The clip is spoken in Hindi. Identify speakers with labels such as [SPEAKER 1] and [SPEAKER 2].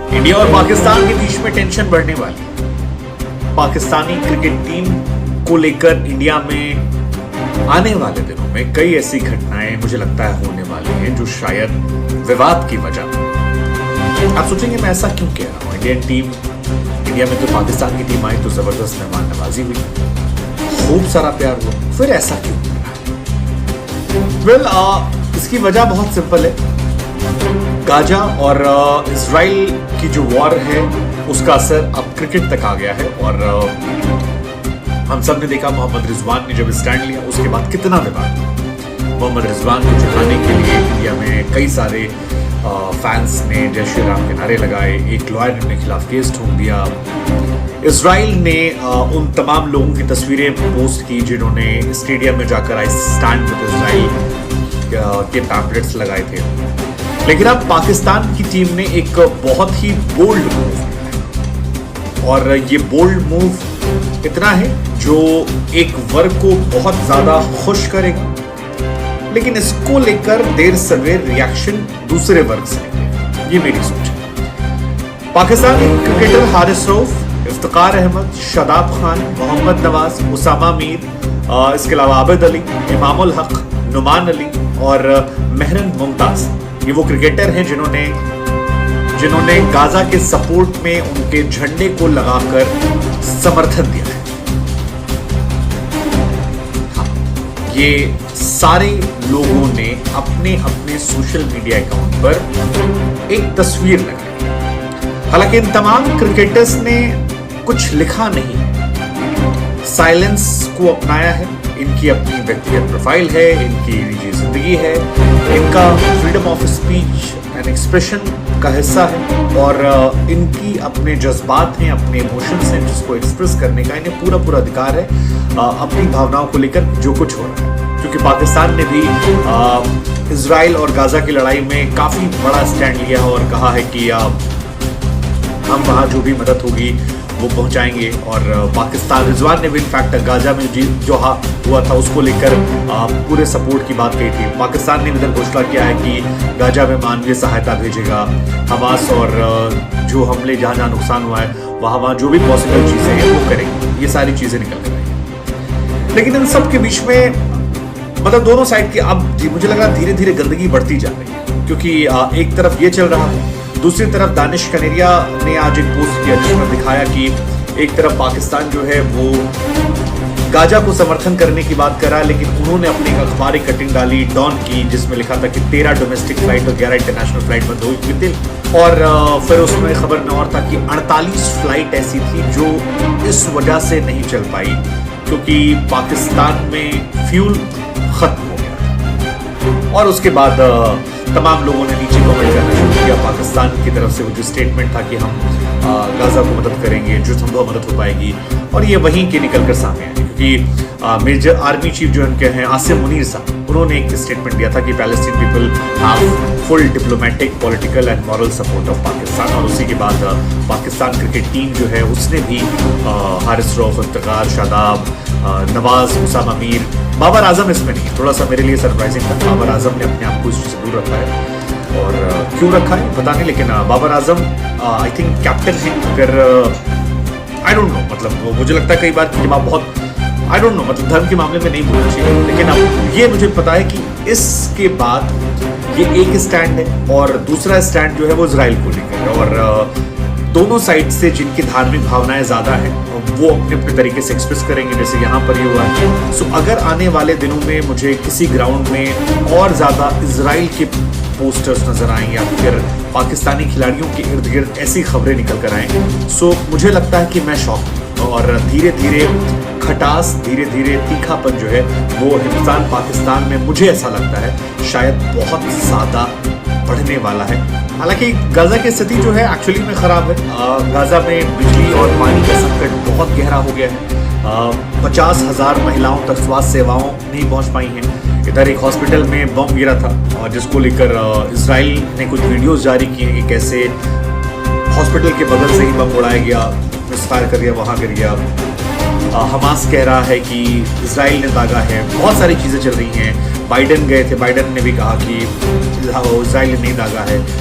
[SPEAKER 1] इंडिया और पाकिस्तान के बीच में टेंशन बढ़ने वाली है। पाकिस्तानी क्रिकेट टीम को लेकर इंडिया में आने वाले दिनों में कई ऐसी घटनाएं मुझे लगता है होने वाली हैं जो शायद विवाद की वजह। आप सोचेंगे मैं ऐसा क्यों कह रहा हूं? इंडिया में तो पाकिस्तान की टीम आई तो जबरदस्त मेहमान नवाजी हुई, खूब सारा प्यार हुआ, फिर ऐसा क्यों? इसकी वजह बहुत सिंपल है। गाजा और इजराइल की जो वॉर है उसका असर अब क्रिकेट तक आ गया है और हम सब ने देखा मोहम्मद रिजवान ने जब स्टैंड लिया उसके बाद कितना विवाद हुआ। मोहम्मद रिजवान को जिताने के लिए इंडिया में कई सारे फैंस ने जय श्री राम के नारे लगाए, एक लॉयर ने अपने खिलाफ केस ठोक दिया। इजराइल ने उन तमाम लोगों की तस्वीरें पोस्ट की जिन्होंने स्टेडियम में जाकर आई स्टैंड विद इजराइल के पैम्पलेट्स लगाए थे। लेकिन अब पाकिस्तान की टीम ने एक बहुत ही बोल्ड मूव, और ये बोल्ड मूव इतना है जो एक वर्ग को बहुत ज्यादा खुश करेगा, लेकिन इसको लेकर देर सवेर रिएक्शन दूसरे वर्ग से निकलेगा, ये मेरी सोच है। पाकिस्तानी क्रिकेटर हारिस रऊफ, इफ्तिकार अहमद, शादाब खान, मोहम्मद नवाज, उसामा मीर, इसके अलावा आबिद अली, इमामुल हक, नुमान अली और मेहरन मुमताज, ये वो क्रिकेटर हैं जिन्होंने गाजा के सपोर्ट में उनके झंडे को लगाकर समर्थन दिया है। ये सारे लोगों ने अपने अपने सोशल मीडिया अकाउंट पर एक तस्वीर लगाई। हालांकि इन तमाम क्रिकेटर्स ने कुछ लिखा नहीं, साइलेंस को अपनाया है। इनकी अपनी व्यक्तिगत प्रोफाइल है, इनकी निजी जिंदगी है, इनका freedom of speech and expression का हिस्सा है और इनकी अपने जज्बात हैं, अपने इमोशंस हैं जिसको एक्सप्रेस करने का इन्हें पूरा अधिकार है अपनी भावनाओं को लेकर जो कुछ हो रहा है। क्योंकि पाकिस्तान ने भी इजराइल और गाजा की लड़ाई में काफी बड़ा स्टैंड लिया और कहा है कि हम वहां जो भी मदद होगी वो पहुंचाएंगे। और पाकिस्तान, रिजवान ने भी इनफैक्ट गाजा में जो हुआ था उसको लेकर पूरे सपोर्ट की बात कही थी। पाकिस्तान ने इधर घोषणा किया है कि गाजा में मानवीय सहायता भेजेगा, हमास और जो हमले जहाँ नुकसान हुआ है वहाँ जो भी पॉसिबल चीज़ें हैं वो करेंगे। ये सारी चीज़ें निकल कर आएंगी, लेकिन इन सब के बीच में मतलब दोनों साइड की अब मुझे लग रहा है धीरे धीरे गंदगी बढ़ती जा रही है। क्योंकि एक तरफ ये चल रहा है, दूसरी तरफ दानिश कनेरिया ने आज एक पोस्ट किया जिसमें दिखाया कि एक तरफ पाकिस्तान जो है वो गाजा को समर्थन करने की बात करा, लेकिन उन्होंने अपनी एक अखबारी कटिंग डाली डॉन की जिसमें लिखा था कि 13 डोमेस्टिक फ्लाइट और 11 इंटरनेशनल फ्लाइट बंद हुई थी। और फिर उसमें खबर में और था कि 48 फ्लाइट ऐसी थी जो इस वजह से नहीं चल पाई क्योंकि पाकिस्तान में फ्यूल खत्म हो गया। और उसके बाद तमाम लोगों ने नीचे कमेंट करना शुरू किया पाकिस्तान की तरफ से वो जो स्टेटमेंट था कि हम गाजा को मदद करेंगे जो संभव मदद हो पाएगी, और ये वहीं के निकल कर सामने आए क्योंकि मेजर आर्मी चीफ जो उनके हैं आसिम मुनीर साहब, उन्होंने एक स्टेटमेंट दिया था कि Palestine people have full diplomatic, political and moral support of Pakistan. और उसी के बाद पाकिस्तान क्रिकेट टीम जो है उसने भी हारिस रऊफ, इफ्तिकार, शादाब, नवाज, उसामा मीर, बाबर आजम इसमें नहीं है, थोड़ा सा मेरे लिए सरप्राइजिंग था। बाबर आजम ने अपने आप को इस चीज़ से दूर रखा है और क्यों रखा है पता नहीं, लेकिन Babar Azam I think captain है। अगर आई डोंट नो, मतलब मुझे लगता है कई बार कि जब आप बहुत आई डोंट नो, मतलब धर्म के मामले में नहीं बोलना चाहिए, लेकिन अब ये मुझे पता है कि इसके बाद ये एक स्टैंड है और दूसरा स्टैंड जो है वो इजराइल को लेकर है। और दोनों साइड से जिनकी धार्मिक भावनाएं ज्यादा हैं वो अपने अपने तरीके से एक्सप्रेस करेंगे, जैसे यहाँ पर ये हुआ है। सो अगर आने वाले दिनों में मुझे किसी ग्राउंड में और ज्यादा इजराइल के पोस्टर्स नजर आए या फिर पाकिस्तानी खिलाड़ियों के इर्द गिर्द ऐसी खबरें निकल कर आए, सो मुझे लगता है कि मैं शॉक और धीरे धीरे खटास, धीरे धीरे तीखापन जो है वो हिंदुस्तान पाकिस्तान में मुझे ऐसा लगता है शायद बहुत ज्यादा बढ़ने वाला है। हालांकि गाजा की स्थिति जो है एक्चुअली में खराब है। गाजा में बिजली और पानी का संकट बहुत गहरा हो गया है। 50,000 महिलाओं तक स्वास्थ्य सेवाओं नहीं पहुंच पाई हैं। इधर एक हॉस्पिटल में बम गिरा था और जिसको लेकर इजराइल ने कुछ वीडियोस जारी किए हैं कि कैसे हॉस्पिटल के बगल से ही बम उड़ाया गया, मिसफायर कर दिया, वहाँ गिर गया। हमास कह रहा है कि इजराइल ने दागा है। बहुत सारी चीज़ें चल रही हैं। बाइडेन गए थे, बाइडेन ने भी कहा कि इजराइल ने नहीं दागा है।